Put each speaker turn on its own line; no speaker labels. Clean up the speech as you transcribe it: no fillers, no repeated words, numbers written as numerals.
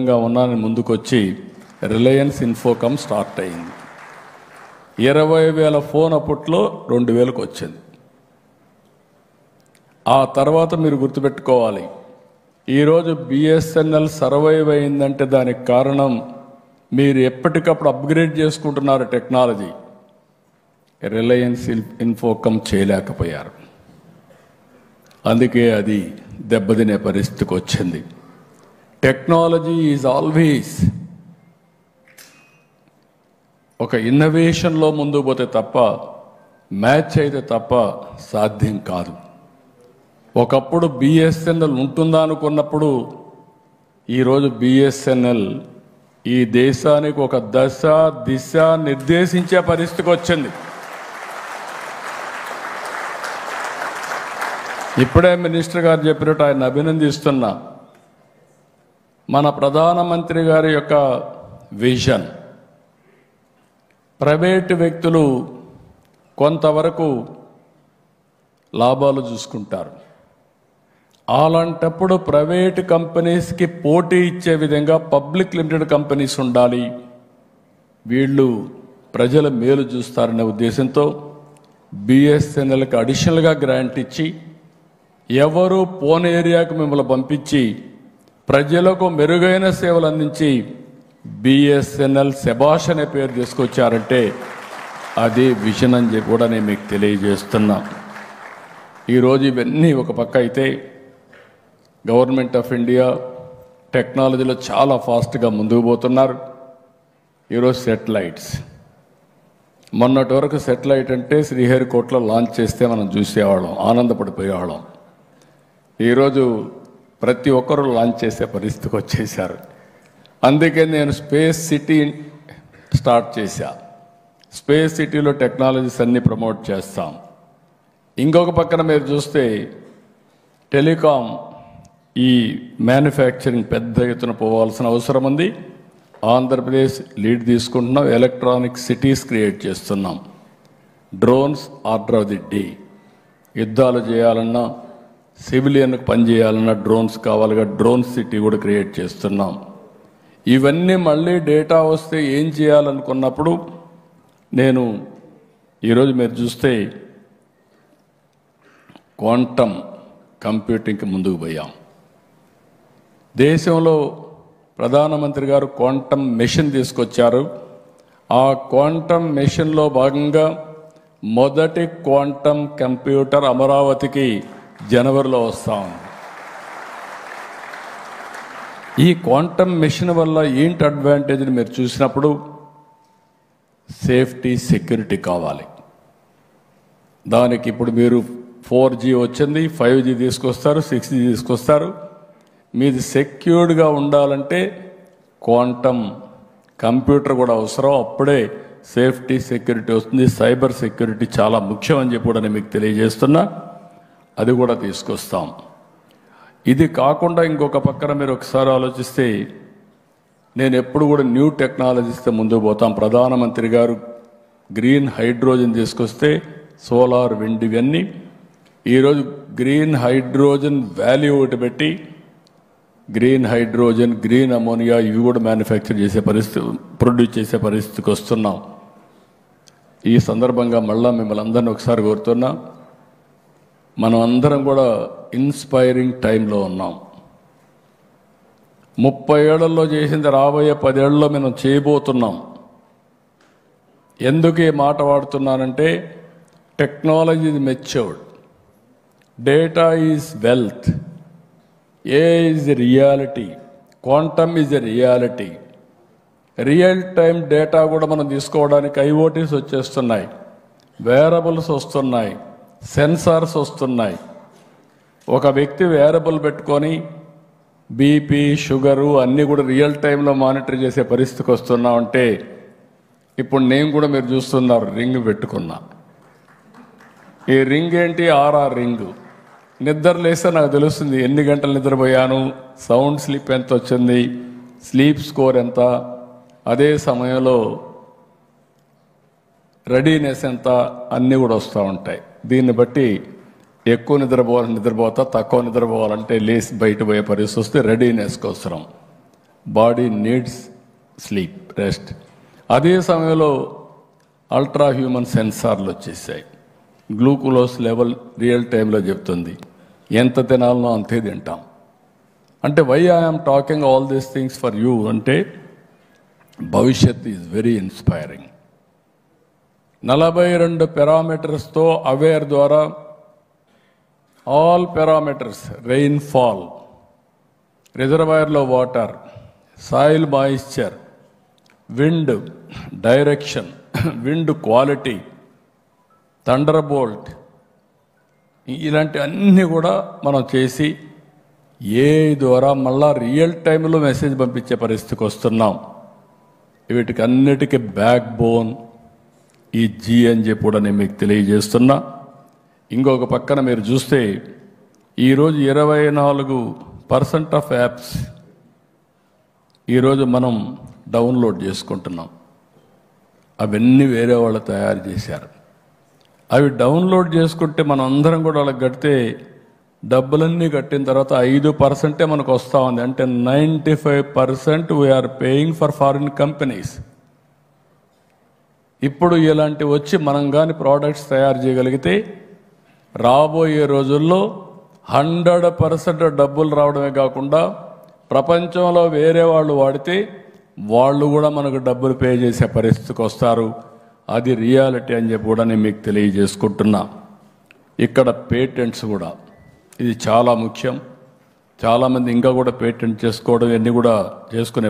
ఉన్నానని ముందుకొచ్చి Reliance Infocomm start అయింది. 20,000 ఫోన్ అప్పట్లో 2,000కు వచ్చింది. ఆ తర్వాత మీరు గుర్తుపెట్టుకోవాలి, ఈరోజు బిఎస్ఎన్ఎల్ సర్వైవ్ అయిందంటే దానికి కారణం మీరు ఎప్పటికప్పుడు అప్గ్రేడ్ చేసుకుంటున్నారు టెక్నాలజీ. రిలయన్స్ ఇన్ఫోకామ్ చేయలేకపోయారు, అందుకే అది దెబ్బతినే పరిస్థితికి వచ్చింది. టెక్నాలజీ ఈజ్ ఆల్వేస్ ఒక ఇన్నోవేషన్లో ముందుకు పోతే తప్ప, మ్యాచ్ అయితే తప్ప సాధ్యం కాదు. ఒకప్పుడు బిఎస్ఎన్ఎల్ ఉంటుందా అనుకున్నప్పుడు ఈరోజు బిఎస్ఎన్ఎల్ ఈ దేశానికి ఒక దశ దిశ నిర్దేశించే పరిస్థితికి వచ్చింది. ఇప్పుడే మినిస్టర్ గారు చెప్పినట్టు ఆయన అభినందిస్తున్నా. మన ప్రధానమంత్రి గారి యొక్క విజన్, ప్రైవేటు వ్యక్తులు కొంతవరకు లాభాలు చూసుకుంటారు, అలాంటప్పుడు ప్రైవేటు కంపెనీస్కి పోటీ ఇచ్చే విధంగా పబ్లిక్ లిమిటెడ్ కంపెనీస్ ఉండాలి, వీళ్ళు ప్రజల మేలు చూస్తారనే ఉద్దేశంతో బిఎస్ఎన్ఎల్కి అడిషనల్గా గ్రాంట్ ఇచ్చి, ఎవరు పోన్ ఏరియాకు మిమ్మల్ని పంపించి ప్రజలకు మెరుగైన సేవలు అందించి బిఎస్ఎన్ఎల్ శభాష్ అనే పేరు తీసుకొచ్చారంటే అదే విజన్ అని చెప్పి కూడా నేను మీకు తెలియజేస్తున్నా. ఈరోజు ఇవన్నీ ఒక పక్క అయితే, గవర్నమెంట్ ఆఫ్ ఇండియా టెక్నాలజీలో చాలా ఫాస్ట్గా ముందుకు పోతున్నారు. ఈరోజు సెటిలైట్స్, మొన్నటి వరకు సెటిలైట్ అంటే శ్రీహరికోటలో లాంచ్ చేస్తే మనం చూసేవాళ్ళం, ఆనందపడిపోయేవాళ్ళం. ఈరోజు ప్రతి ఒక్కరూ లాంచ్ చేసే పరిస్థితికి వచ్చేసారు. అందుకే నేను స్పేస్ సిటీ స్టార్ట్ చేశా. స్పేస్ సిటీలో టెక్నాలజీస్ అన్నీ ప్రమోట్ చేస్తాం. ఇంకొక పక్కన మీరు చూస్తే టెలికాం, ఈ మ్యానుఫ్యాక్చరింగ్ పెద్ద ఎత్తున పోవాల్సిన అవసరం ఉంది. ఆంధ్రప్రదేశ్ లీడ్ తీసుకుంటున్నాం, ఎలక్ట్రానిక్ సిటీస్ క్రియేట్ చేస్తున్నాం. Drones order of the day, యుద్ధాలు చేయాలన్నా సివిలియన్కి పనిచేయాలన్నా డ్రోన్స్ కావాలిగా, డ్రోన్ సిటీ కూడా క్రియేట్ చేస్తున్నాం. ఇవన్నీ మళ్ళీ డేటా వస్తే ఏం చేయాలనుకున్నప్పుడు నేను ఈరోజు మీరు చూస్తే క్వాంటమ్ కంప్యూటింగ్కి ముందుకు పోయాం. దేశంలో ప్రధానమంత్రి గారు క్వాంటమ్ మెషిన్ తీసుకొచ్చారు. ఆ క్వాంటమ్ మెషిన్లో భాగంగా మొదటి క్వాంటమ్ కంప్యూటర్ అమరావతికి జనవరిలో వస్తాం. ఈ క్వాంటమ్ మెషిన్ వల్ల ఏంటి అడ్వాంటేజ్ని మీరు చూసినప్పుడు, సేఫ్టీ సెక్యూరిటీ కావాలి. దానికి ఇప్పుడు మీరు 4G వచ్చింది, 5G తీసుకొస్తారు, 6G తీసుకొస్తారు. మీది సెక్యూర్డ్గా ఉండాలంటే క్వాంటమ్ కంప్యూటర్ కూడా అవసరం. అప్పుడే సేఫ్టీ సెక్యూరిటీ వస్తుంది. సైబర్ సెక్యూరిటీ చాలా ముఖ్యం అని చెప్పి కూడా నేను మీకు తెలియజేస్తున్నా. అది కూడా తీసుకొస్తాం. ఇది కాకుండా ఇంకొక పక్కన మీరు ఒకసారి ఆలోచిస్తే, నేను ఎప్పుడు కూడా న్యూ టెక్నాలజీస్తో ముందుకు పోతాం. ప్రధానమంత్రి గారు గ్రీన్ హైడ్రోజన్ తీసుకొస్తే, సోలార్, విండ్, ఇవన్నీ ఈరోజు గ్రీన్ హైడ్రోజన్ వాల్యూ ఒకటి పెట్టి గ్రీన్ హైడ్రోజన్, గ్రీన్ అమోనియా ఇవి కూడా మ్యానుఫ్యాక్చర్ చేసే పరిస్థితి, ప్రొడ్యూస్ చేసే పరిస్థితికి వస్తున్నాం. ఈ సందర్భంగా మళ్ళా మిమ్మల్ని అందరినీ ఒకసారి కోరుతున్నా, మనం అందరం కూడా ఇన్స్పైరింగ్ టైంలో ఉన్నాం. 30 ఏళ్లలో చేసింది రాబోయే 10 ఏళ్లలో మనం చేయబోతున్నాం. ఎందుకు ఈ మాట వాడుతున్నానంటే, technology is matured, data is wealth, AI is reality, quantum is a reality. Real time data కూడా మనం తీసుకోవడానికి IoTs వచ్చేస్తున్నాయి, వేరబుల్స్ వస్తున్నాయి, సెన్సార్స్ వస్తున్నాయి. ఒక వ్యక్తి వేరబుల్ పెట్టుకొని బీపీ, షుగరు అన్నీ కూడా రియల్ టైంలో మానిటర్ చేసే పరిస్థితికి వస్తున్నామంటే, ఇప్పుడు నేను కూడా మీరు చూస్తున్నారు రింగ్ పెట్టుకున్నా. ఈ రింగ్ ఏంటి? R R ring. నిద్ర లేస్తే నాకు తెలుస్తుంది ఎన్ని గంటలు నిద్రపోయాను, సౌండ్ స్లీప్ ఎంత వచ్చింది, స్లీప్ స్కోర్ ఎంత, అదే సమయంలో రెడీనెస్ ఎంత, అన్నీ కూడా వస్తూ ఉంటాయి. దీన్ని బట్టి ఎక్కువ నిద్రపోవాలంటే నిద్రపోతా, తక్కువ నిద్రపోవాలంటే లేచి బయట పోయే పరిస్థితి వస్తే రెడీనెస్కి అవసరం. Body needs sleep, rest. అదే సమయంలో అల్ట్రా హ్యూమన్ సెన్సార్లు వచ్చేసాయి. గ్లూకోజ్ లెవెల్ రియల్ టైంలో చెప్తుంది. ఎంత తినాలనో అంతే తింటాం. అంటే why I'm talking all these things for you అంటే భవిష్యత్ ఈజ్ వెరీ ఇన్స్పైరింగ్. 42 పారామీటర్స్తో అవేర్ ద్వారా ఆల్ పారామీటర్స్, రెయిన్ఫాల్, రిజర్వాయర్లో water, soil moisture, wind direction, wind quality, thunderbolt, ఇలాంటి అన్నీ కూడా మనం చేసి ద్వారా మళ్ళా రియల్ టైంలో మెసేజ్ పంపించే పరిస్థితికి వస్తున్నాం. వీటికి అన్నిటికీ బ్యాక్ బోన్ ఈ జీ అని చెప్పి కూడా నేను మీకు తెలియజేస్తున్నా. ఇంకొక పక్కన మీరు చూస్తే ఈరోజు 24% ఆఫ్ యాప్స్ ఈరోజు మనం డౌన్లోడ్ చేసుకుంటున్నాం. అవన్నీ వేరే వాళ్ళు తయారు చేశారు. అవి డౌన్లోడ్ చేసుకుంటే మనం అందరం కూడా వాళ్ళకి కడితే డబ్బులన్నీ కట్టిన తర్వాత 5% మనకు వస్తూ ఉంది. అంటే 95% we are paying for foreign companies. ఇప్పుడు ఇలాంటి వచ్చి మనం కానీ ప్రోడక్ట్స్ తయారు చేయగలిగితే రాబోయే రోజుల్లో 100% డబ్బులు రావడమే కాకుండా ప్రపంచంలో వేరే వాళ్ళు వాడితే వాళ్ళు కూడా మనకు డబ్బులు పే చేసే పరిస్థితికి వస్తారు. అది రియాలిటీ అని చెప్పి కూడా నేను మీకు తెలియజేసుకుంటున్నా. ఇక్కడ పేటెంట్స్ కూడా ఇది చాలా ముఖ్యం. చాలామంది ఇంకా కూడా పేటెంట్ చేసుకోవడం ఇవన్నీ కూడా చేసుకునే